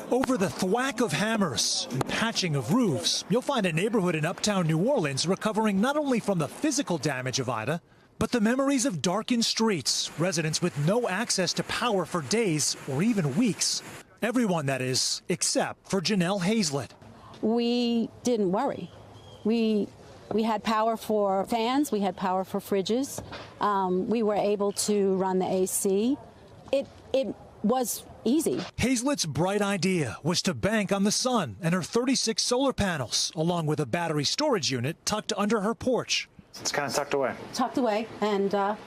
Over the thwack of hammers and patching of roofs, you'll find a neighborhood in uptown New Orleans recovering not only from the physical damage of Ida, but the memories of darkened streets, residents with no access to power for days or even weeks. Everyone, that is, except for Janelle Hazlett. We didn't worry. We had power for fans, we had power for fridges. We were able to run the AC. It was easy. Hazlett's bright idea was to bank on the sun and her 36 solar panels, along with a battery storage unit tucked under her porch. It's kind of tucked away. Tucked away and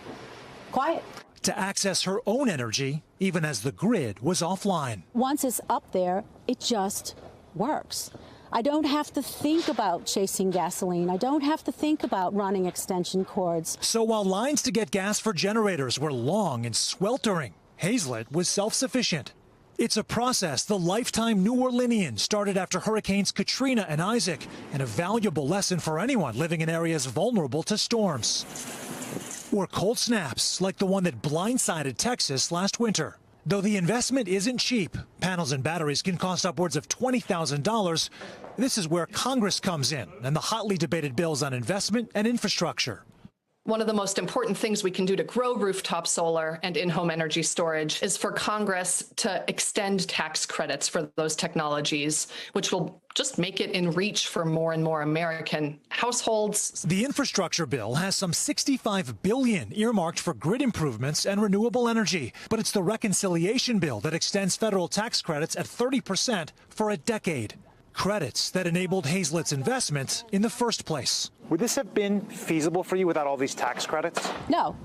quiet. To access her own energy, even as the grid was offline. Once it's up there, it just works. I don't have to think about chasing gasoline. I don't have to think about running extension cords. So while lines to get gas for generators were long and sweltering, Hazlett was self-sufficient. It's a process the lifetime New Orleanian started after Hurricanes Katrina and Isaac, and a valuable lesson for anyone living in areas vulnerable to storms. Or cold snaps like the one that blindsided Texas last winter. Though the investment isn't cheap, panels and batteries can cost upwards of $20,000. This is where Congress comes in and the hotly debated bills on investment and infrastructure. One of the most important things we can do to grow rooftop solar and in-home energy storage is for Congress to extend tax credits for those technologies, which will just make it in reach for more and more American households. The infrastructure bill has some $65 billion earmarked for grid improvements and renewable energy, but it's the reconciliation bill that extends federal tax credits at 30% for a decade. Credits that enabled Hazlett's investment in the first place. Would this have been feasible for you without all these tax credits? No.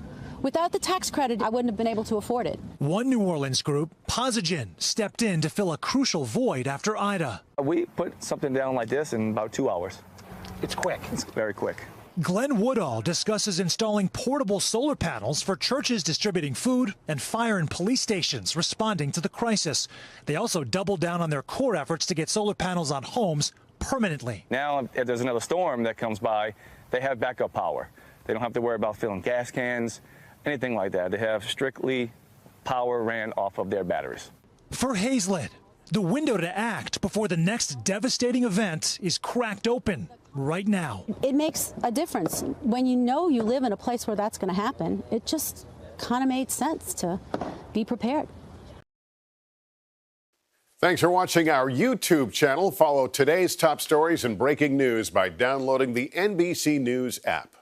Without the tax credit, I wouldn't have been able to afford it. One New Orleans group, Posigen, stepped in to fill a crucial void after Ida. We put something down like this in about 2 hours. It's quick. It's very quick. Glenn Woodall discusses installing portable solar panels for churches distributing food and fire and police stations responding to the crisis. They also doubled down on their core efforts to get solar panels on homes permanently. Now, if there's another storm that comes by, they have backup power. They don't have to worry about filling gas cans, anything like that. They have strictly power ran off of their batteries. For Hazlett, the window to act before the next devastating event is cracked open right now. It makes a difference. When you know you live in a place where that's going to happen, it just kind of made sense to be prepared. Thanks for watching our YouTube channel. Follow today's top stories and breaking news by downloading the NBC News app.